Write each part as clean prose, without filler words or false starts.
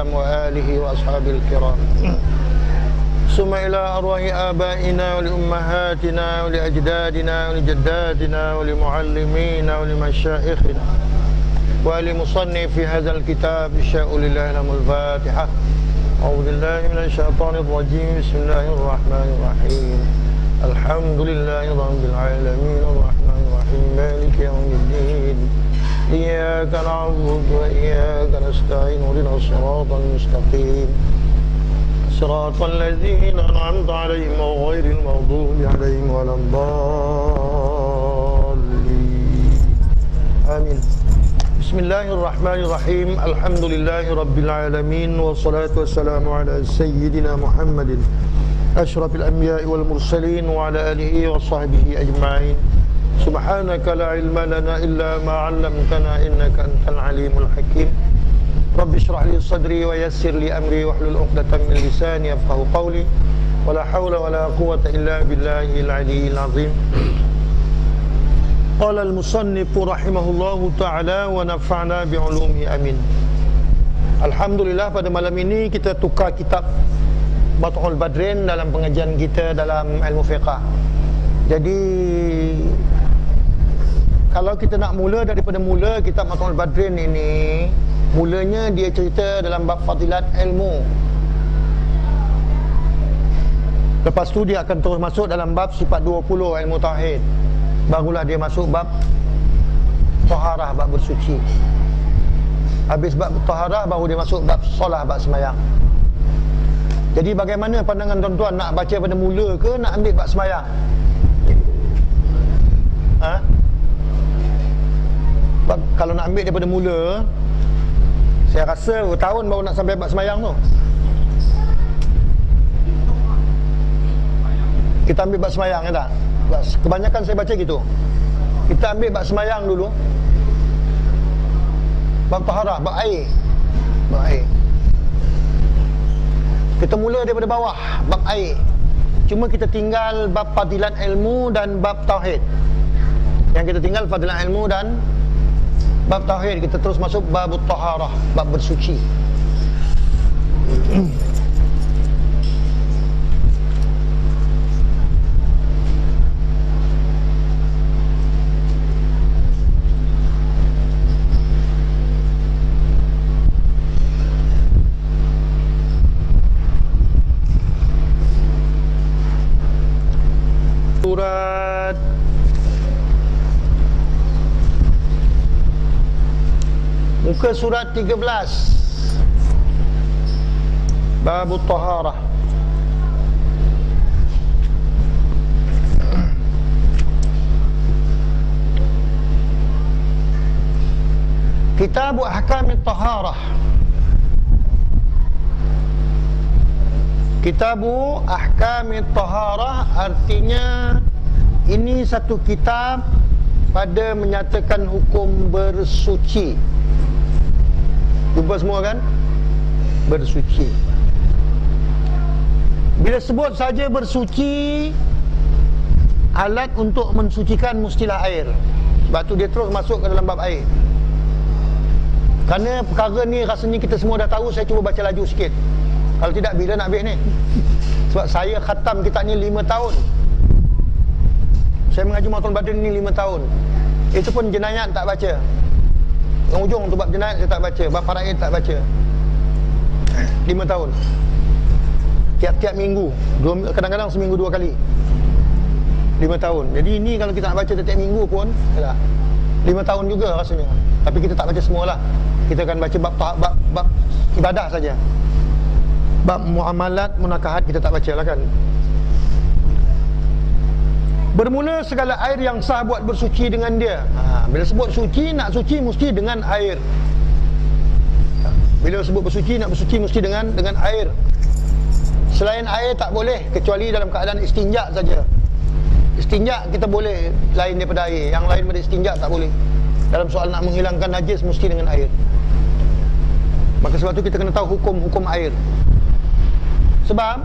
وآله وأصحابه الكرام ثم إلى أرواح آبائنا ولأمهاتنا ولأجدادنا ولجداتنا ولمعلمينا ولمشايخنا ولمصنف هذا الكتاب الشاء لله لهم الفاتحة. أعوذ بالله من الشيطان الرجيم. بسم الله الرحمن الرحيم. الحمد لله رب العالمين الرحمن الرحيم مالك يوم الدين إياك نعبد وإياك نستعين اهدنا الصراط المستقيم صراط الذين أنعمت عليهم غير المغضوب عليهم ولا الضالين آمين. بسم الله الرحمن الرحيم. الحمد لله رب العالمين والصلاة والسلام على سيدنا محمد أشرف الأنبياء والمرسلين وعلى آله وصحبه أجمعين. سبحانك لا علم لنا إلا ما علمتنا إنك أنت العليم الحكيم. رب اشرح لي صدري ويسر لي أمري واحلل عقدة من لساني يفقهوا قولي ولا حول ولا قوة إلا بالله العلي العظيم. قال المصنف رحمه الله تعالى ونفعنا بعلومه آمين. Alhamdulillah, pada malam ini kita tukar kitab Bathul Badrin dalam pengajian kita dalam ilmu fiqah. Jadi kalau kita nak mula daripada mula kitab Bathul Badrin ini, mulanya dia cerita dalam bab fadilat ilmu. Lepas tu dia akan terus masuk dalam bab sifat 20 ilmu tauhid. Barulah dia masuk bab taharah, bab bersuci. Habis bab taharah baru dia masuk bab solah, bab sembahyang. Jadi bagaimana pandangan tuan-tuan, nak baca pada mula ke nak ambil bab sembahyang? Kalau nak ambil daripada mula, saya rasa tahun baru nak sampai bab sembahyang tu. Kita ambil bab sembahyang ya tak? Kebanyakan saya baca gitu. Kita ambil bab sembahyang dulu. Bab taharah, bab air. Bab air. Kita mula daripada bawah, bab air. Cuma kita tinggal bab fadilat ilmu dan bab tauhid. Yang kita tinggal fadilat ilmu dan bab tauhid. Kita terus masuk bab taharah, bab bersuci. Surat muka surat 13 bab taharah. Kitab ahkam taharah. Kitabu Ahkam Taharah artinya ini satu kitab pada menyatakan hukum bersuci. Jumpa semua kan? Bersuci. Bila sebut saja bersuci, alat untuk mensucikan mestilah air. Sebab tu dia terus masuk ke dalam bab air. Kerana perkara ni rasanya kita semua dah tahu. Saya cuba baca laju sikit. Kalau tidak, bila nak habis ni? Sebab saya khatam kitab ni 5 tahun. Saya mengaji Bathul Badrin ni 5 tahun. Itu pun jenayat tak baca. Yang ujung tu bab jenayat saya tak baca. Bab faraid tak baca. 5 tahun. Tiap-tiap minggu. Kadang-kadang seminggu 2 kali. 5 tahun. Jadi ini kalau kita nak baca tiap minggu pun 5 tahun juga rasanya. Tapi kita tak baca semualah. Kita akan baca bab ibadah saja. Bab muamalat, munakahat kita tak baca lah kan. Bermula segala air yang sah buat bersuci dengan dia. Bila sebut suci, nak suci mesti dengan air. Bila sebut bersuci, nak bersuci mesti dengan air. Selain air tak boleh, kecuali dalam keadaan istinja saja. Istinja kita boleh lain daripada air. Yang lain daripada istinja tak boleh. Dalam soal nak menghilangkan najis mesti dengan air. Maka sebab tu kita kena tahu hukum air. Sebab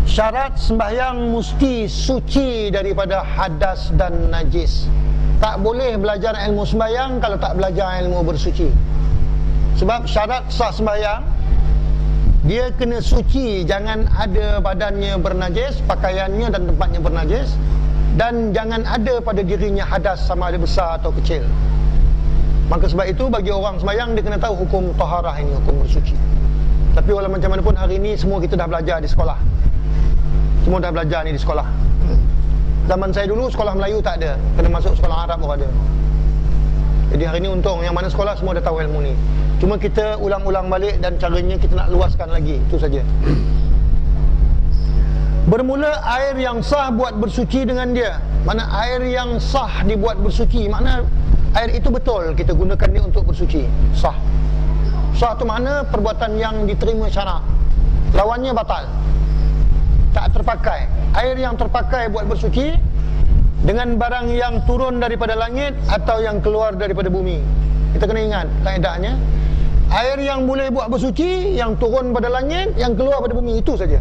syarat sembahyang mesti suci daripada hadas dan najis. Tak boleh belajar ilmu sembahyang kalau tak belajar ilmu bersuci. Sebab syarat sah sembahyang, dia kena suci, jangan ada badannya bernajis, pakaiannya dan tempatnya bernajis, dan jangan ada pada dirinya hadas sama ada besar atau kecil. Maka sebab itu bagi orang sembahyang dia kena tahu hukum taharah ini, hukum bersuci. Tapi walau macam mana pun hari ini semua kita dah belajar di sekolah. Semua dah belajar ni di sekolah. Zaman saya dulu sekolah Melayu tak ada, kena masuk sekolah Arab baru ada. Jadi hari ini untung yang mana sekolah semua dah tahu ilmu ni. Cuma kita ulang-ulang balik dan caranya kita nak luaskan lagi, itu saja. Bermula air yang sah buat bersuci dengan dia. Mana air yang sah dibuat bersuci, makna air itu betul kita gunakan dia untuk bersuci. Sah. Sah tu makna perbuatan yang diterima syarak. Lawannya batal, tak terpakai. Air yang terpakai buat bersuci dengan barang yang turun daripada langit atau yang keluar daripada bumi. Kita kena ingat kaedahnya, air yang boleh buat bersuci yang turun pada langit, yang keluar pada bumi, itu saja.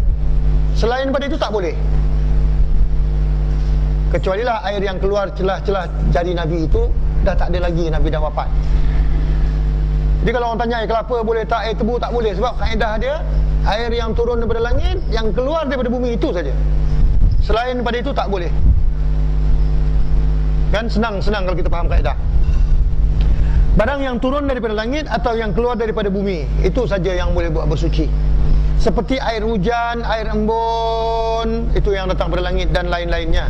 Selain daripada itu tak boleh. Kecualilah air yang keluar celah-celah jari Nabi itu dah tak ada lagi, Nabi dah wafat. Jadi kalau orang tanya air kelapa boleh tak, air tebu tak boleh, sebab kaedah dia air yang turun daripada langit, yang keluar daripada bumi, itu saja. Selain daripada itu tak boleh. Kan senang kalau kita faham kaedah. Barang yang turun daripada langit atau yang keluar daripada bumi, itu saja yang boleh buat bersuci. Seperti air hujan, air embun, itu yang datang dari langit dan lain-lainnya.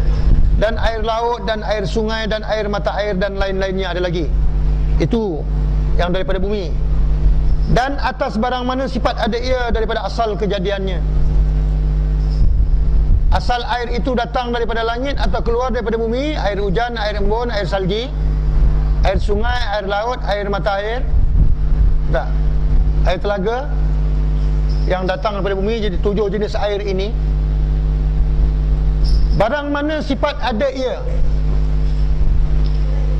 Dan air laut dan air sungai dan air mata air dan lain-lainnya ada lagi. Itu yang daripada bumi. Dan atas barang mana sifat ada ia daripada asal kejadiannya. Asal air itu datang daripada langit atau keluar daripada bumi, air hujan, air embun, air salji, air sungai, air laut, air mata air, tak, air telaga yang datang daripada bumi. Jadi 7 jenis air ini. Barang mana sifat ada ia,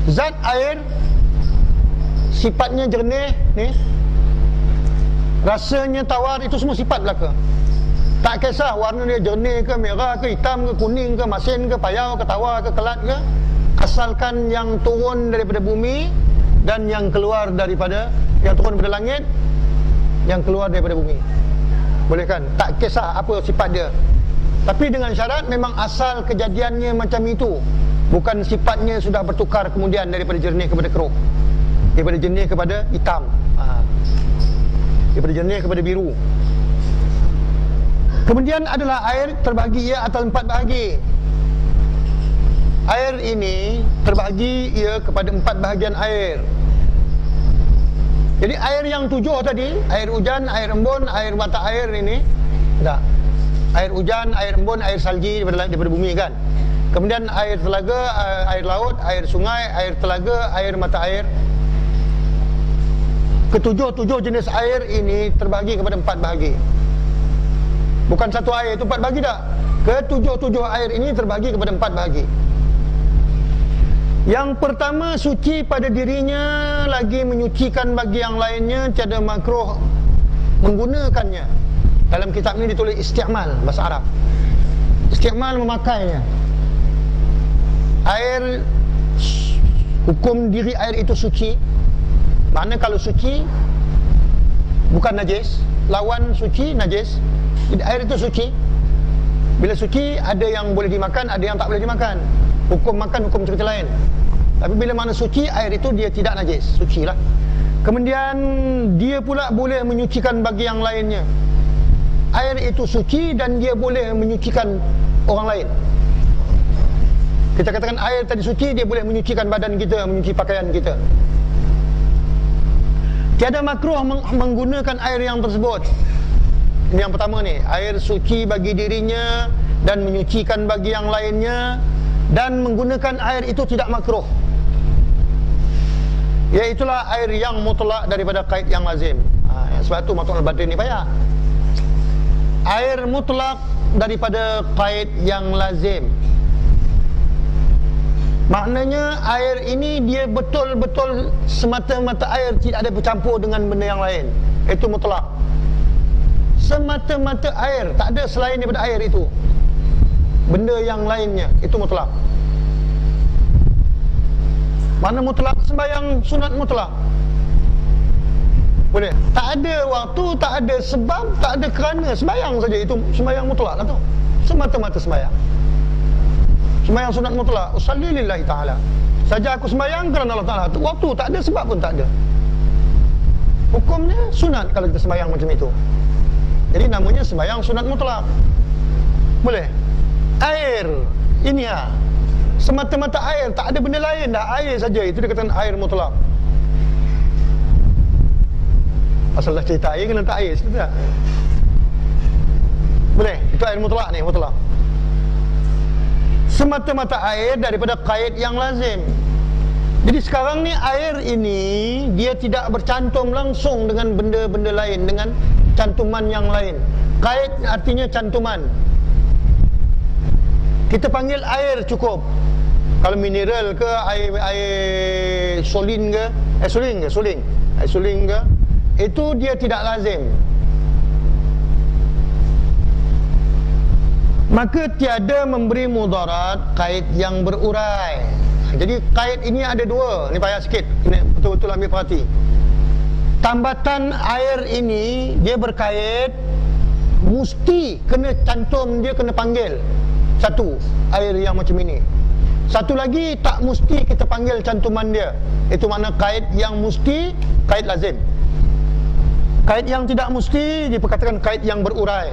zat air sifatnya jernih ni, rasanya tawar, itu semua sifat belaka. Tak kisah warna dia jernih ke, merah ke, hitam ke, kuning ke, masin ke, payau ke, tawar ke, kelat ke, asalkan yang turun daripada bumi dan yang keluar daripada, yang turun daripada langit, yang keluar daripada bumi. Boleh kan? Tak kisah apa sifat dia. Tapi dengan syarat memang asal kejadiannya macam itu, bukan sifatnya sudah bertukar kemudian daripada jernih kepada keruh, daripada jernih kepada hitam, daripada jernih kepada biru. Kemudian adalah air terbahagi ia atas 4 bahagi. Air ini terbahagi ia kepada 4 bahagian air. Jadi air yang 7 tadi, air hujan, air embun, air mata air ini, tak, air hujan, air embun, air salji daripada bumi kan. Kemudian air telaga, air laut, air sungai, air telaga, air mata air. Ketujuh jenis air ini terbahagi kepada 4 bahagi. Bukan satu air itu 4 bahagi tak. Ketujuh air ini terbahagi kepada 4 bahagi. Yang pertama, suci pada dirinya, lagi menyucikan bagi yang lainnya, tiada makruh menggunakannya. Dalam kitab ini ditulis isti'mal, bahasa Arab. Isti'mal, memakainya. Air, hukum diri air itu suci. Makna kalau suci bukan najis, lawan suci najis. Jadi air itu suci. Bila suci, ada yang boleh dimakan, ada yang tak boleh dimakan. Hukum makan, hukum cerita lain. Tapi bila mana suci, air itu dia tidak najis, suci lah. Kemudian dia pula boleh menyucikan bagi yang lainnya. Air itu suci dan dia boleh menyucikan orang lain. Kita katakan air tadi suci, dia boleh menyucikan badan kita, menyuci pakaian kita. Tiada makruh menggunakan air yang tersebut. Ini yang pertama ni, air suci bagi dirinya dan menyucikan bagi yang lainnya, dan menggunakan air itu tidak makruh. Iaitulah air yang mutlak daripada kaid yang lazim. Sebab tu Matul Al-Badri ni payah. Air mutlak daripada kaid yang lazim. Maknanya air ini dia betul-betul semata-mata air, tidak ada bercampur dengan benda yang lain. Itu mutlak. Semata-mata air, tak ada selain daripada air itu benda yang lainnya, itu mutlak. Mana mutlak? Sembahyang sunat mutlak. Boleh. Tak ada waktu, tak ada sebab, tak ada kerana, sembahyang saja. Itu sembahyang mutlak lah tu. Semata-mata sembahyang. Sembahyang sunat mutlak. Usalli lillahi ta'ala. Saja aku sembahyang kerana Allah Ta'ala. Waktu tak ada, sebab pun tak ada. Hukumnya sunat kalau kita sembahyang macam itu. Jadi namanya sembahyang sunat mutlak. Boleh. Air. Ini ya. Semata-mata air. Tak ada benda lain dah. Air saja. Itu dikatakan air mutlak. Asal dah cerita air kena tak air. Sebenarnya. Boleh. Itu air mutlak ni. Mutlak. Semata-mata air daripada qaid yang lazim. Jadi sekarang ni air ini dia tidak bercantum langsung dengan benda-benda lain, dengan cantuman yang lain. Qaid artinya cantuman. Kita panggil air cukup. Kalau mineral ke, air solin ke, air solin ke, itu dia tidak lazim. Maka tiada memberi mudarat qaid yang berurai. Jadi qaid ini ada dua. Ni payah sikit, kena betul-betul ambil perhati. Tambatan air ini dia berkait, mesti kena cantum, dia kena panggil. Satu, air yang macam ini. Satu lagi, tak mesti kita panggil cantuman dia. Itu makna qaid yang mesti, qaid lazim. Qaid yang tidak mesti diperkatakan qaid yang berurai.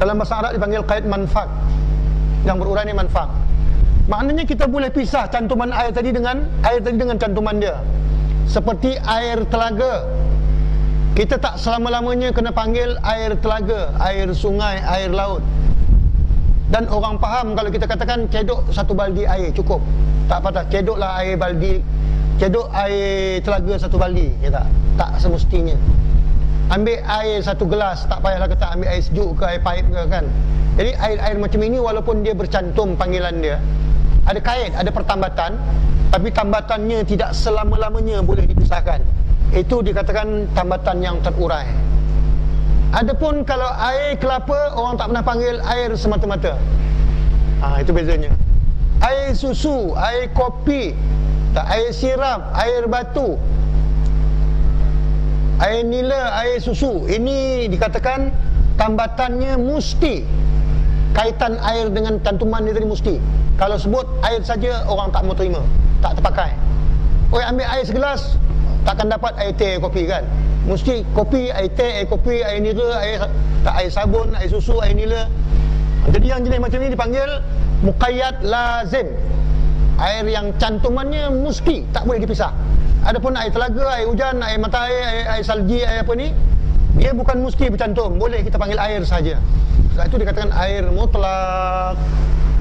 Dalam bahasa Arab dipanggil qaid manfak. Yang berurai ni manfak. Maknanya kita boleh pisah cantuman air tadi dengan cantuman dia. Seperti air telaga. Kita tak selama-lamanya kena panggil air telaga, air sungai, air laut. Dan orang faham kalau kita katakan cedok satu baldi air cukup. Tak patah, cedoklah air baldi, cedok air telaga satu baldi. Ya tak? Tak semestinya. Ambil air satu gelas, tak payahlah kata ambil air sejuk ke, air paip ke kan. Jadi air-air macam ini walaupun dia bercantum panggilan dia, ada kait, ada pertambatan, tapi tambatannya tidak selama-lamanya boleh dipisahkan. Itu dikatakan tambatan yang terurai. Adapun kalau air kelapa, orang tak pernah panggil air semata-mata. Itu bezanya. Air susu, air kopi, air sirap, air batu, air nila, air susu, ini dikatakan tambatannya mesti. Kaitan air dengan cantuman dia tadi mesti. Kalau sebut air saja, orang tak mau terima, tak terpakai. Ambil air segelas, takkan dapat air teh, air kopi kan. Mesti kopi, air teh, air kopi, air nila, air sabun, air susu, air nila. Jadi yang jenis macam ni dipanggil muqayyad lazim. Air yang cantumannya mesti, tak boleh dipisah. Adapun air telaga, air hujan, air mata air, air salji, air apa ni, dia bukan mesti bercantum, boleh kita panggil air saja. Sebab itu dikatakan air mutlak,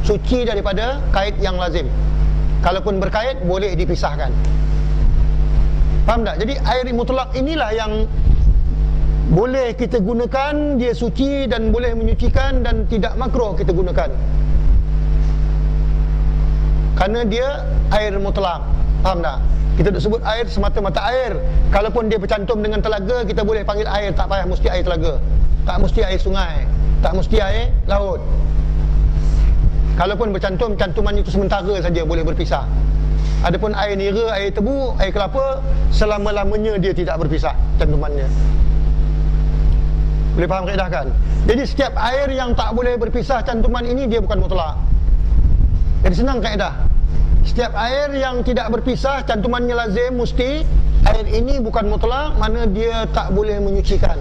suci daripada kait yang lazim. Kalaupun berkait, boleh dipisahkan. Faham tak? Jadi air mutlak inilah yang boleh kita gunakan, dia suci dan boleh menyucikan dan tidak makruh kita gunakan. Kerana dia air mutlak. Faham tak? Kita tak sebut air semata-mata air. Kalaupun dia bercantum dengan telaga, kita boleh panggil air, tak payah mesti air telaga, tak mesti air sungai, tak mesti air laut. Kalaupun bercantum, cantuman itu sementara saja, boleh berpisah. Adapun air nira, air tebu, air kelapa, selama-lamanya dia tidak berpisah cantumannya. Boleh faham kaedah kan? Jadi setiap air yang tak boleh berpisah cantuman ini, dia bukan mutlak. Jadi senang kaedah. Setiap air yang tidak berpisah cantumannya lazim, mesti, air ini bukan mutlak, mana dia tak boleh menyucikan,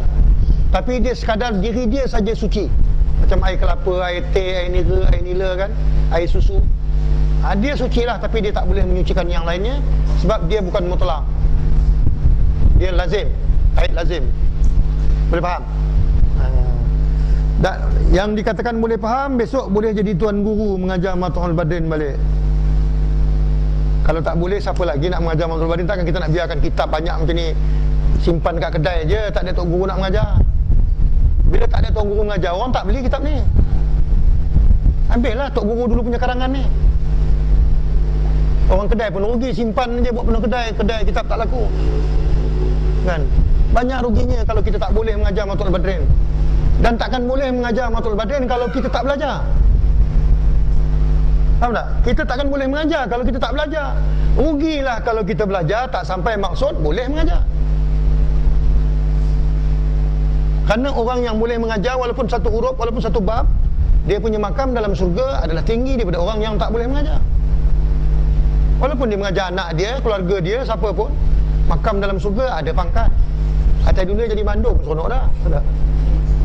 tapi dia sekadar diri dia saja suci. Macam air kelapa, air teh, air nila kan, air susu, dia suci lah, tapi dia tak boleh menyucikan yang lainnya, sebab dia bukan mutlak, dia lazim, air lazim. Boleh faham? Dan yang dikatakan boleh faham, besok boleh jadi tuan guru mengajar Mat'ul Badrin balik. Kalau tak boleh, siapa lagi nak mengajar Mat'ul Badrin? Takkan kita nak biarkan kitab banyak macam ni simpan kat kedai je, tak ada tok guru nak mengajar. Bila tak ada tok guru mengajar, orang tak beli kitab ni. Ambillah tok guru dulu punya karangan ni. Orang kedai pun rugi, simpan je buat penuh kedai kitab tak laku kan. Banyak ruginya kalau kita tak boleh mengajar Mat'ul Badrin. Dan takkan boleh mengajar Mat'ul Badrin kalau kita tak belajar. Faham tak? Kita takkan boleh mengajar kalau kita tak belajar. Rugilah kalau kita belajar tak sampai maksud, boleh mengajar. Kerana orang yang boleh mengajar walaupun satu huruf, walaupun satu bab, dia punya makam dalam surga adalah tinggi daripada orang yang tak boleh mengajar. Walaupun dia mengajar anak dia, keluarga dia, siapa pun, makam dalam surga ada pangkat. Atas dunia jadi mandor pun seronok dah. Tak?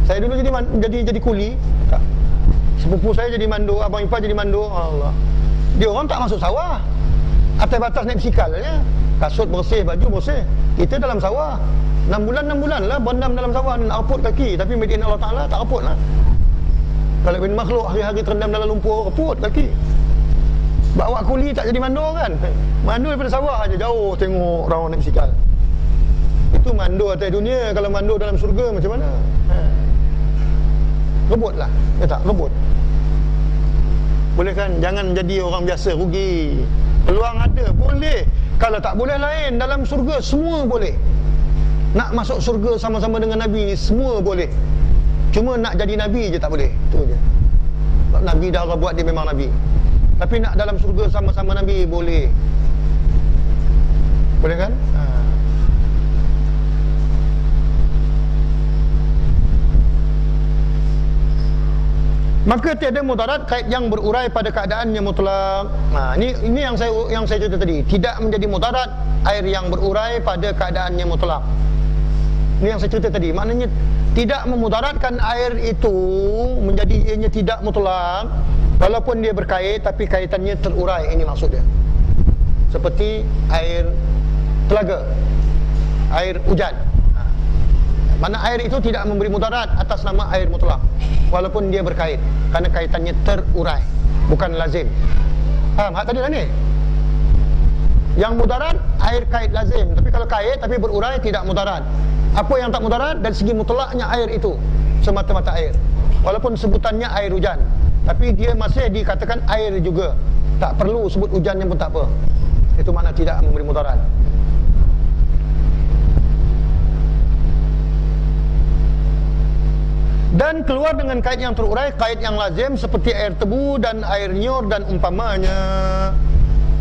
Saya dulu jadi kuli. Tak. Sepupu saya jadi mandor, abang ipar jadi mandor. Allah. Dia orang tak masuk sawah. Atas batas naik basikal saja. Kasut bersih, baju bersih. Kita dalam sawah. 6 bulan lah berendam dalam sawah, nak reput kaki. Tapi media Allah Ta'ala tak reput lah. Kalau bin makhluk hari-hari terendam dalam lumpur, reput kaki. Bawa kuli tak jadi mandor kan? Mandor daripada sawah aja jauh tengok orang naik basikal. Itu mandor atas dunia. Kalau mandor dalam surga macam mana? Rebut lah. Ya tak? Rebut. Boleh kan? Jangan jadi orang biasa, rugi. Peluang ada, boleh. Kalau tak boleh lain, dalam surga semua boleh. Nak masuk surga sama-sama dengan Nabi ni, semua boleh. Cuma nak jadi Nabi je tak boleh. Itu je. Nabi dah Allah buat dia memang Nabi. Tapi nak dalam surga sama-sama Nabi, boleh. Boleh kan? Maka tiada mudarat kait yang berurai pada keadaan yang mutlak. Ini yang saya cerita tadi. Tidak menjadi mudarat air yang berurai pada keadaan yang mutlak. Ini yang saya cerita tadi. Maknanya tidak memudaratkan air itu menjadi ianya tidak mutlak, walaupun dia berkait tapi kaitannya terurai. Ini maksudnya. Seperti air telaga, air hujan. Mana air itu tidak memberi mudarat atas nama air mutlak, walaupun dia berkait, kerana kaitannya terurai, bukan lazim. Faham hak tadi lah ni? Yang mudarat air kait lazim, tapi kalau kait tapi berurai tidak mudarat. Apa yang tak mudarat dari segi mutlaknya air itu semata-mata air, walaupun sebutannya air hujan, tapi dia masih dikatakan air juga. Tak perlu sebut hujannya pun tak apa. Itu makna tidak memberi mudarat. Dan keluar dengan kait yang terurai, kait yang lazim seperti air tebu dan air nyor dan umpamanya.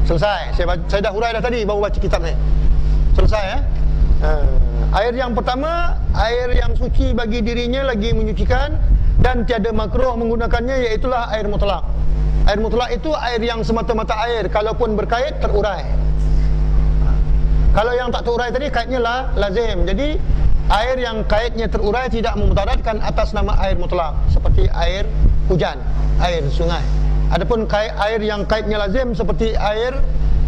Selesai. Saya dah hurai dah tadi, baru baca kitab ni. Selesai air yang pertama, air yang suci bagi dirinya lagi menyucikan dan tiada makruh menggunakannya, iaitulah air mutlak. Air mutlak itu air yang semata-mata air, kalaupun berkait terurai. Kalau yang tak terurai tadi kaitnya lah lazim. Jadi air yang kaitnya terurai tidak memudaratkan atas nama air mutlak, seperti air hujan, air sungai. Adapun air yang kaitnya lazim seperti air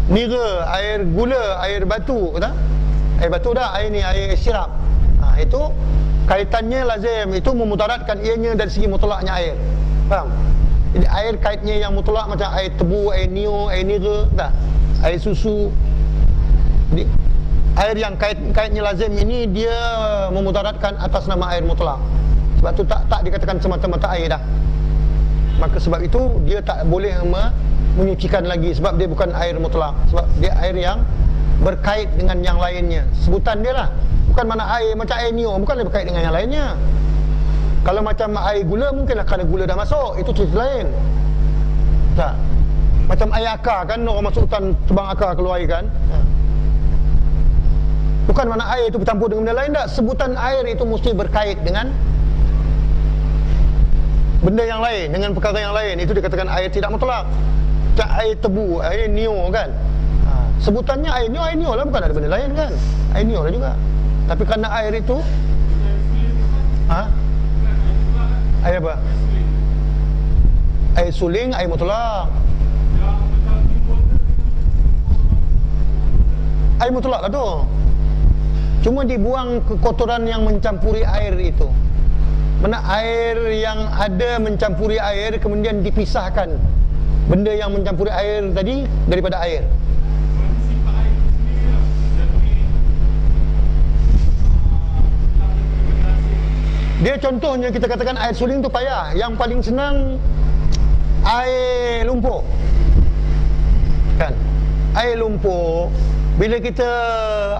nira, air gula, air batu, kata? Air batu dah, air ni air sirap. Itu kaitannya lazim, itu memudaratkan ianya dari segi mutlaknya air. Faham? Jadi air kaitnya yang mutlak macam air tebu, air nio, air nira, dah, air susu. Jadi air yang kaitnya lazim ini dia memudaratkan atas nama air mutlak. Sebab tu tak dikatakan semata-mata air dah. Maka sebab itu dia tak boleh menyucikan lagi, sebab dia bukan air mutlak. Sebab dia air yang berkait dengan yang lainnya. Sebutan dia lah. Bukan mana air macam air nio, bukanlah berkait dengan yang lainnya. Kalau macam air gula, mungkinlah kerana gula dah masuk, itu cerita lain. Tak. Macam air akar kan, orang masuk hutan tebang akar keluar air kan. Bukan mana air itu bercampur dengan benda lain tak. Sebutan air itu mesti berkait dengan benda yang lain, dengan perkara yang lain. Itu dikatakan air tidak mutlak. Macam air tebu, air nio kan. Sebutannya air nio lah, bukan ada benda lain kan. Air nio lah juga. Tapi kerana air itu air apa? Air suling, air mutlak. Air mutlak lah tu. Cuma dibuang kekotoran yang mencampuri air itu. Mana air yang ada mencampuri air, kemudian dipisahkan benda yang mencampuri air tadi daripada air. Dia contohnya kita katakan air suling tu payah. Yang paling senang air lumpur. Kan? Air lumpur, bila kita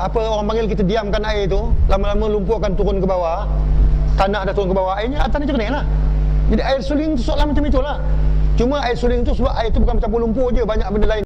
orang panggil, kita diamkan air tu, lama-lama lumpur akan turun ke bawah. Tanah dah turun ke bawah, airnya atasnya jernih lah. Jadi air suling tu soalan macam itulah. Cuma air suling tu sebab air tu bukan mencampur lumpur je, banyak benda lain.